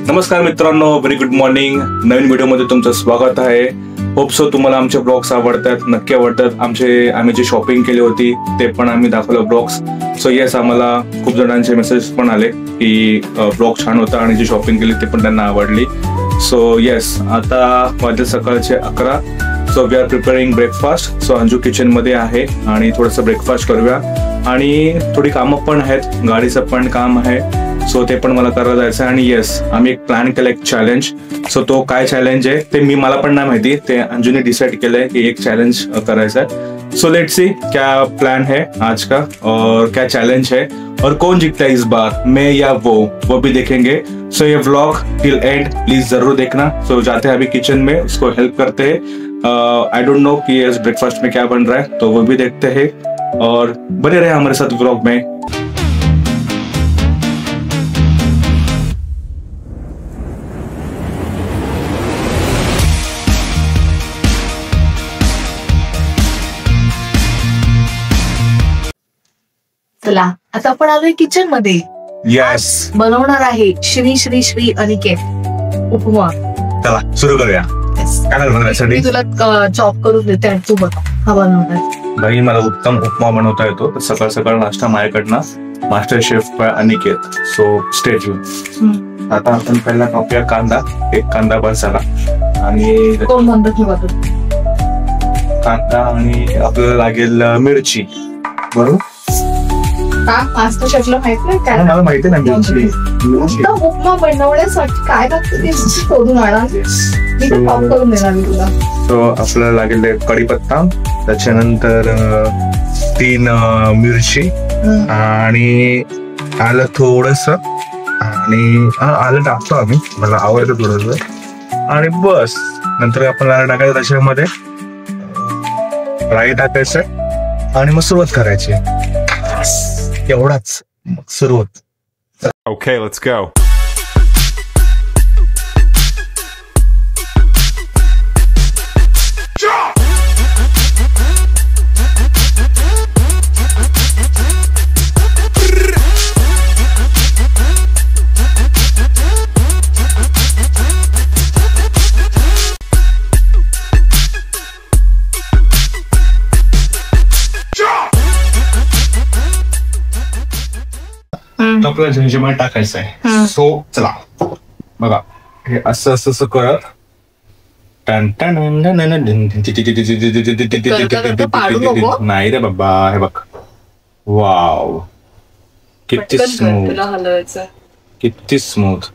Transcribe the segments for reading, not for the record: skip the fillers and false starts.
नमस्कार मित्रांनो, very good morning. नवीन व्हिडिओमध्ये तुमचं स्वागत आहे. होप सो तुम्हाला आमचे ब्लॉग्स आवडतात, नक्की आवडतात. आम्ही जे शॉपिंग केली होती ते पण आम्ही दाखवलं ब्लॉग्स. सो येस, आम्हाला खूप जणांचे मेसेज पण आले की ब्लॉग छान होता आणि जी शॉपिंग केली ते पण त्यांना आवडली. सो येस, आता वाजले सकाळचे 11. So we are preparing breakfast. So Anju kitchen मध्ये आहे आणि थोडंसं ब्रेकफास्ट करूया. आणि थोडी कामं पण आहेत, गाडीचं पण काम आहे. सो ते पण मला करायला जायचं आहे. आणि येस, आम्ही एक प्लॅन केला, एक चॅलेंज. सो तो काय चॅलेंज आहे ते मला पण नाही माहिती, ते अंजूने डिसाइड केलंय की एक चॅलेंज करायचा है. सो लेट्स सी क्या प्लान है आज का और क्या चैलेंज है और कौन जीतता है इस बार, मैं या वो भी देखेंगे. सो ये व्लॉग टिल एंड प्लीज जरूर देखना. सो जाते हैं अभी किचन में, उसको हेल्प करते हैं. आई डोंट नो कि इस ब्रेकफास्ट में क्या बन रहा है, तो वो भी देखते हैं और बने रहे हमारे साथ व्लॉग में. चला, आता आपण आलोय किचन मध्ये. यस, बनवणार आहे श्री श्री श्री अनिकेत उपमा. चला सुरू करूया. काय बनवण्यासाठी मी तुला चॉप करून देते आणि तू बनव. हा बनवणार भाई, मला उत्तम उपमा बनवता येतो. तर सकाळ सकाळ नाश्ता माझ्याकडनं master chef Aniket. So stay tune. आता आपण पहिला कापूया कांदा. एक कांदा बस झाला. आणि कोण म्हणतो ठेवा तू कांदा आणि आपल्याला लागेल मिरची. बरोबर, का मास्टर शेफला माहित नाही काय? मला माहिती ना मिरची. उपमा बनवण्यासाठी काय लागतं ते शोधून आणा. मी तर चॉप करून देणार मी तुला. सो आपल्याला लागेल कढीपत्ता, त्याच्यानंतर 3 मिरची आणि आलं थोडस. आणि आलं टाकतो आम्ही, मला आवडतं थोडस. आणि बस, नंतर आपण आलं टाकायचं, त्याच्यामध्ये राई टाकायचं आणि मग सुरुवात करायची. एवढाच, मग सुरुवात. Okay, let's go. आपल्याला झंझेमध्ये टाकायचं आहे. सो चला बघा, हे असं असं असं करत नाही रे बाबा. हे बघ, वाव, किती स्मूथ, किती स्मूथ.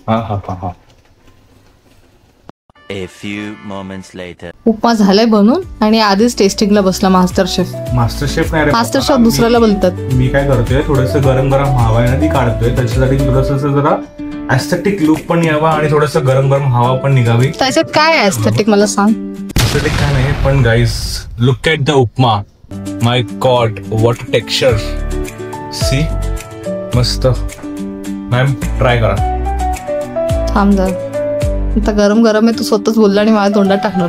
हा हा हा हा. A few moments later. उपमा झालाय बनून आणि आधीच टेस्टिंगला बसला मास्टर शेफ. मास्टर शेफ नाही रे, मास्टर शेफ दुसऱ्याला बोलतात. मी काय करतोय, थोडस गरम गरम हवा आहे ना ती काढतोय. त्याच्यासाठी थोडस जरा एस्थेटिक लुक पण यावा आणि थोडस गरम गरम हवा पण निघावी. त्याच्यात काय आहे एस्थेटिक मला सांग. एस्थेटिक काय नाही, पण guys look at the upma. My god, what texture. See, मस्त. मॅम ट्राय करा. थांब जा, आता गरम गरम आहे. तू स्वतःच बोलला आणि माझ्या तोंडात टाकणार.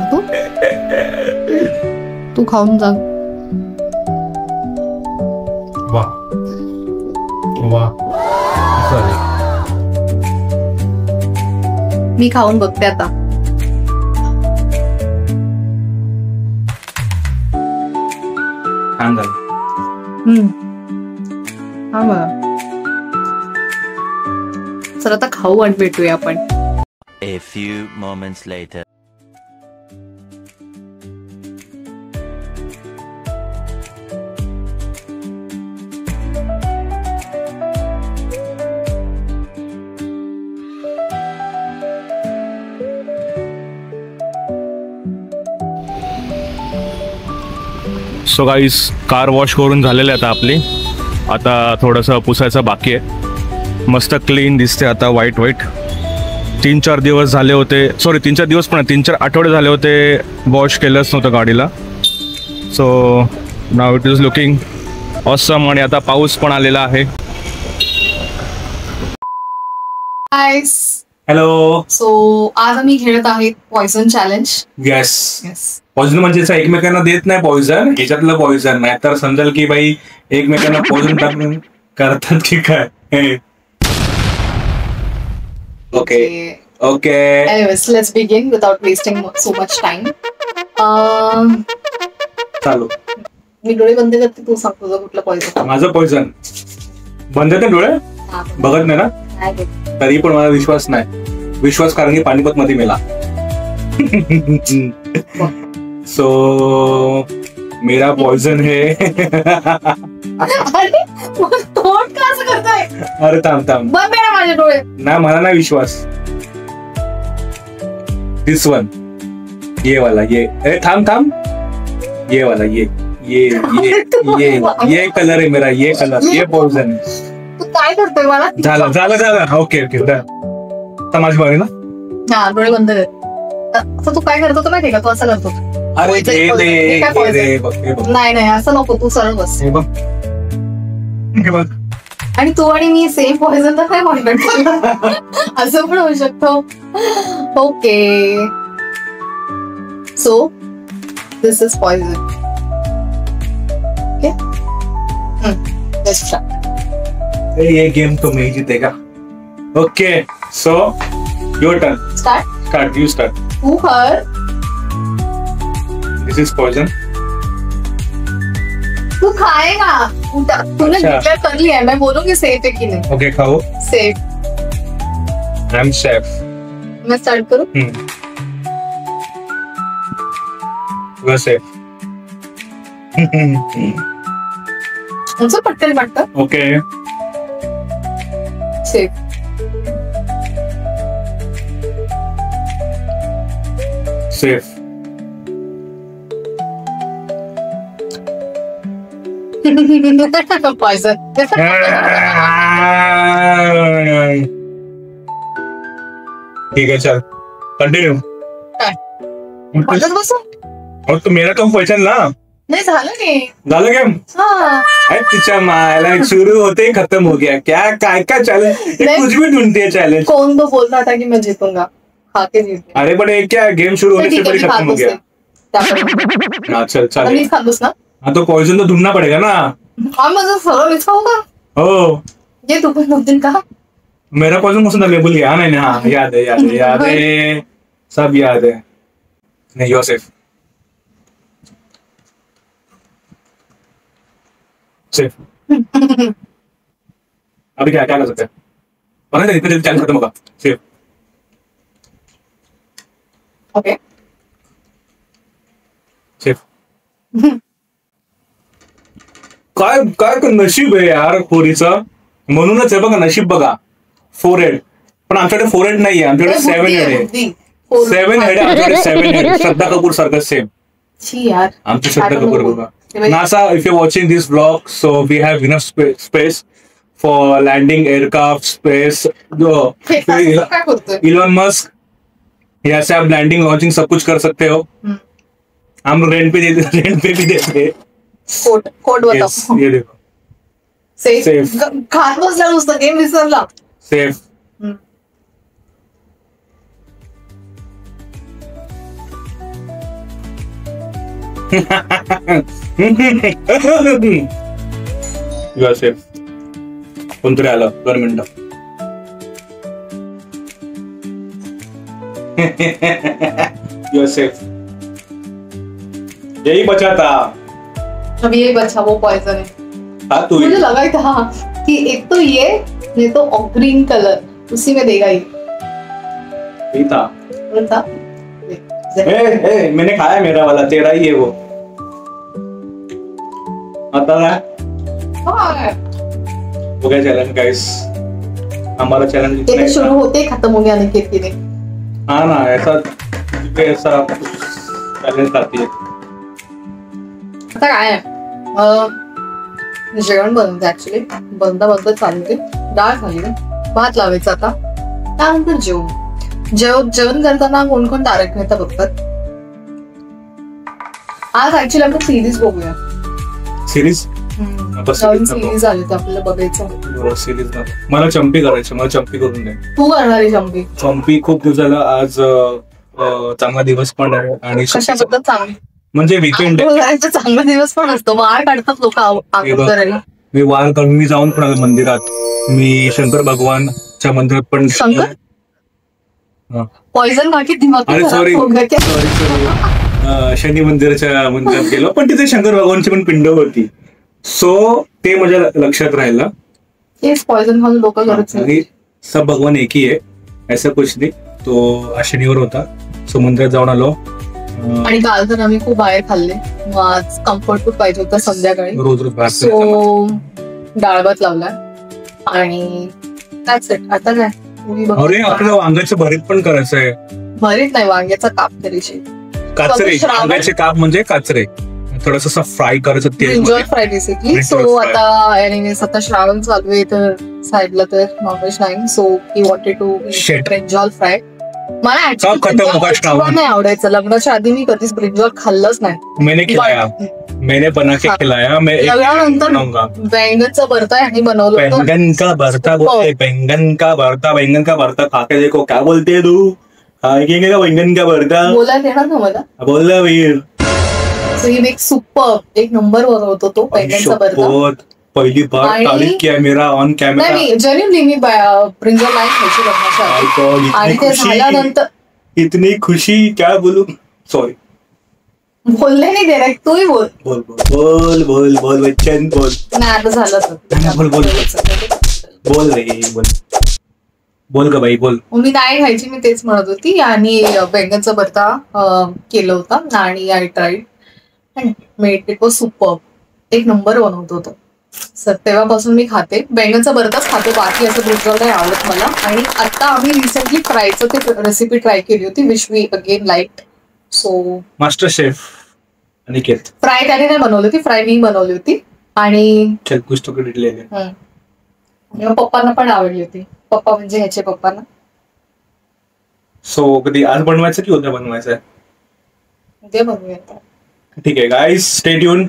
तू खाऊन जा. वा वा, मी खाऊन बघते आता. छान झालं. हा बघा. चल आता खाऊ आणि भेटूया आपण. A few moments later. So guys, car wash करून झालेली आता आपली. आता थोडंसं पुसायचं बाकी आहे. मस्त क्लीन दिसते आता, व्हाईट व्हाईट. 3-4 दिवस झाले होते, सॉरी 3-4 दिवस पण 3-4 आठवडे झाले होते वॉश केलंच नव्हतं गाडीला. So now it is looking awesome. आणि आता पाऊस पण आलेला आहे. हॅलो. सो आज आम्ही खेळत आहेत पॉइझन चॅलेंज. येस, पॉइझन म्हणजे एकमेकांना देत नाही पॉइझन, याच्यातलं पॉइझन नाही तर समजेल की बाई एकमेकांना पॉइझन टाकून करतात की काय. Okay okay Anyways, let's begin without wasting so much time. चालू. मी डोळे बंद करते, तू सांग तुझं कुठलं पॉइझन. माझं पॉइझन बंद आहेत ना डोळे, बघत नाही ना, तरी पण मला विश्वास नाही. विश्वास कारण की पानिपत मध्ये मेला. सो मेरा पॉइझन है. तोंड का असं करताय? अरे थांब बंद आहे ना माझे डोळे. ना, मला नाही विश्वास. दिस वन, ये वाला, ये थांब, ये वाला, ये कलर आहे मेरा, ये कलर, ये पॉइझन आहे. तू काय करतोय मला? झालं. ओके तर माझी बारी ना. हा, डोळे बंद कर. असं तू काय करतो तर माहितीये का, तू असं करतो. अरे नाही असं नको, तू सरळ बस. हे बघ. आणि तू आणि मी सेम पॉइझन तर काय म्हणतो, असं पण होऊ शकतो. Okay, so this is poison. Okay, let's start. ये गेम तो मैं ही जीतेगा. Okay, so your turn. Start, you start. तू कर. This is poison. तू खाएगा. तूने डिक्लेयर कर लिया है, मैं बोलूंगी सेफ है कि नहीं. ओके, खाओ. सेफ. I am chef. मैं स्टार्ट करूं. You are safe. तुमचं पटकन वाटतं. Okay, safe. सेफ. पॉइजन. ठीक है, चल कंटिन्यू. बसू. और तो मेरा कम पॉइजन ना. नाही झालं की. झालं गेम. अरे तिच्या मायला शुरू होते खत्म हो गया. क्या काय चैलेंज, कुछ भी ढूंढती है चैलेंज. कौन तो बोल रहा था कि मैं जीतूंगा, खा के जीत. अरे पण एक क्या गेम शुरू होने से पहले खत्म हो गया. हाँ चल मीच खातोस ना. हाँ तो पॉइजन तो ढूंढना पड़ेगा ना. हाँ, माझं सगळं मीच खाऊंगा. हो, ये तू पण नव्हती का. मेरा पॉइजन कौन सा लेबल गया. नहीं हाँ, याद है सब याद है. नहीं, यू आर सेफ. सेफ. अभी क्या कर सकते हैं. पता नहीं इतने जल्दी चैलेंज खत्म होगा. सेफ. Okay, safe. काय नशीब आहे यार पोरीचं. म्हणूनच आहे बघा, नशीब बघा. 4 हेड, पण आमच्याकडे 4 हेड नाहीये, आमच्याकडे 7 हेड आहे. 7 हेड आहे आमच्याकडे. 7 हेड. श्रद्धा कपूर सारखं सेम. यार आमची श्रद्धा कपूर बघा. NASA, if you're watching this vlog, so we have enough space for landing aircraft, space. काय करतोय. Elon Musk, यहाँ से आप लैंडिंग लॉन्चिंग सब कुछ कर सकते हो. हम रेंट पे भी देते हैं. कोड बताओ. ये देखो. सेफ. खात बसला नुसतं, गेम विसरला. सेफ. You are safe. कोणतरी आलं, 2 मिनिटं. You are safe. यही बचा था. अब ये बचा वो पॉइजन है. हाँ, तू मुझे लगा ही था कि एक तो ये, नहीं तो ग्रीन कलर उसी में देगा ही था. मैंने खाया, मेरा वाला, तेरा ही है वो. आता है. हो गया चैलेंज गाइस. हमारा चैलेंज ये शुरू होते ही खत्म हो गया निकेत की. हाँ ना, ऐसा चैलेंज आती है. आता काय आहे, जेवण बनवते. ऍक्च्युली बनता चालते. डाळ खाली, भात लावायचा. आता त्यानंतर जेवण करताना कोण कोण तारक मेहता बघतात. आज ऍक्च्युली आपण सिरीज बघूया. सिरीज सिरीज आली तर आपल्याला बघायचं. सिरीज मला चंपी करायची. मला चंपी करून दे. तू करणारी चंपी. चंपी खूप दिवसाला. आज चांगला दिवस पण आहे. आणि कशाबद्दल चांगली म्हणजे वीकेंड चांगला दिवस पण असतो. वार काढतात लोक करायला. मी वार काढून मी जाऊन पण आलो मंदिरात. मी शंकर भगवानच्या मंदिरात पण. हा. पॉइझन बाकी दिमाग अरे सॉरी शनी मंदिराच्या मंदिरात गेलो, पण तिथे शंकर भगवानची पण पिंड होती. सो ते माझ्या लक्षात राहिलं. हेच पॉइझन खाऊन लोक करत आणि सब भगवान एक ही आहे, ऐसा कुछ नाही. तो आज शनिवार होता, सो मंदिरात जाऊन आलो. आणि काल तर आम्ही खूप बाहेर खाल्ले, मग आज कम्फर्ट फूड पाहिजे होतं संध्याकाळी. रोज रोज बाहेर सो डाळ भात लावलाय आणि that's it. आता काय movie बघू. अरे आपल्याला वांग्याचं भरीत पण करायचं आहे. भरीत नाही, वांग्याचा काप तरीशी. काचरे, श्रावण- वांग्याचे काप म्हणजे काचरे, थोडस असं फ्राय करायचं तेल brinjal fry basically. Brinjal so fry. आता anyways, आता श्रावण चालू आहे तर साईडला तर नॉनव्हेज नाही. So he wanted to Shit. Brinjal fry. मला कब खत्म होगा श्रावण? actually नाही आवडायचं. लग्नाच्या आधी मी कधीच ब्रिंजॉल खाल्लंच नाही. मैंने खिलाया, मैंने बना के हाँ. खिलाया. मैं एक लग्नानंतर बनाऊंगा. बैंगनचं भरता यांनी बनवलं होतं. बैंगन का भरता बोले, बैंगन का भरता खा के देखो, क्या बोलते तू? खाएंगे का बैंगन का भरता? बोलायला येणार ना मला. बोल रहा वीर. सो ही एक सुपर एक नंबर बनवतो तो बैंगनचा भरता. बहुत पहली बार आणि- तारीफ किया मेरा ऑन कॅमेरा. नाही जेन्युइनली मी ब्रिंजॉल नाही खायची लग्नाच्या आधी. आणि ते झाल्यानंतर इतनी खुशी क्या बोलू. सॉरी, बोलले नाही दे तूही बोल. बोल बोल बोल बोल बच्चन बोल. नाही आता झालं तर बोल, बोल. बोल रे बोल. बोल ग बाई बोल. मी नाही खायची, मी तेच म्हणत होती. आणि बैंगनचा भरता केलं होतं आणि I tried made it was super. एक नंबर बनवतो तो. सर तेव्हापासून मी खाते बैंगनचा भरताच खाते, बाकी असं ब्रिंजॉल नाही आवडत मला. आणि आता आम्ही रिसेंटली फ्रायचं ते रेसिपी ट्राय केली होती which we again like. So master chef Aniket. Fry त्याने नाही बनवली होती, फ्राय मी बनवली होती. आणि चल कुछ तो क्रेडिट ले ले. आणि मग पप्पांना पण आवडली होती. पप्पा म्हणजे ह्याचे पप्पांना. सो कधी आज बनवायचं की उद्या बनवायचं? ते बनवूया. ठीक आहे गाईस, स्टे ट्यून.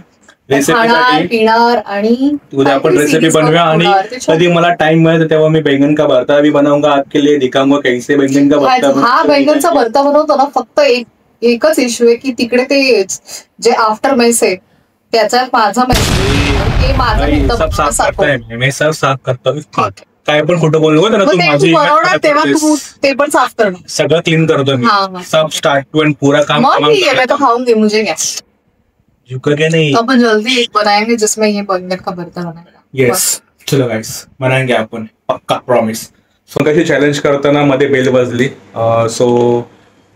खाणार रेसिपीसाठी पिणार आणि उद्या आपण काहीतरी रेसिपी series बनवूया. आणि बनवणार. ते छान. कधी मला टाइम मिळेल तेव्हा मी बैंगन का भरता भी बनाऊंगा आपके लिए, दिखाऊंगा कैसे बैंगन का भरता. हा बैंगनचा भरता बनवतो ना, फक्त एकच इश्यू आहे की तिकडे ते जे आफ्टर मेस आहे त्याच्यात माझा मेस ते माझं भाई, फक्त सब साफ साफ करता है मैं सब साफ करता हूँ. काय पण खोटं बोलू नको ना, मग तू ते माझी तू बनवणार तेव्हा तू ते पण साफ करणार. सगळं क्लीन करतो मी. हाँ, हाँ. सब स्टार्ट टू एंड पूरा काम मग ठीक है, मैं तो खाऊंगी, मुझे क्या. झुकेंगे नहीं. अपन जल्दी एक बनाएंगे जिसमें ये बैंगन का भरता बनाएगा. येस, चलो गाइस बनाएंगे आपण, पक्का प्रॉमिस. सो कशी चॅलेंज करताना मध्ये बेल वाजली. सो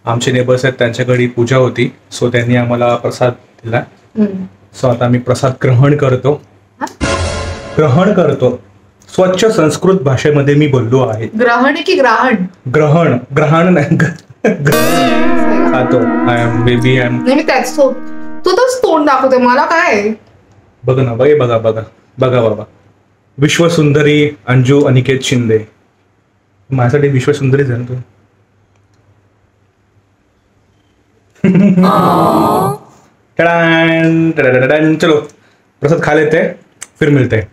आमचे नेबर्स आहेत त्यांच्याकडे पूजा होती, सो त्यांनी आम्हाला प्रसाद दिला. सो आता मी प्रसाद ग्रहण करतो. स्वच्छ संस्कृत भाषेमध्ये मी बोललो आहे. ग्रहण की ग्रहण ग्रहण नाही खातो. I am baby, I am. नाही मी त्याच तू तर तोंड दाखवते मला काय. बघ ना, बघा बाबा. विश्वसुंदरी अंजू अनिकेत शिंदे. माझ्यासाठी विश्वसुंदरी झाली तू. चलो प्रसाद खा लेते, फिर मिलते हैं.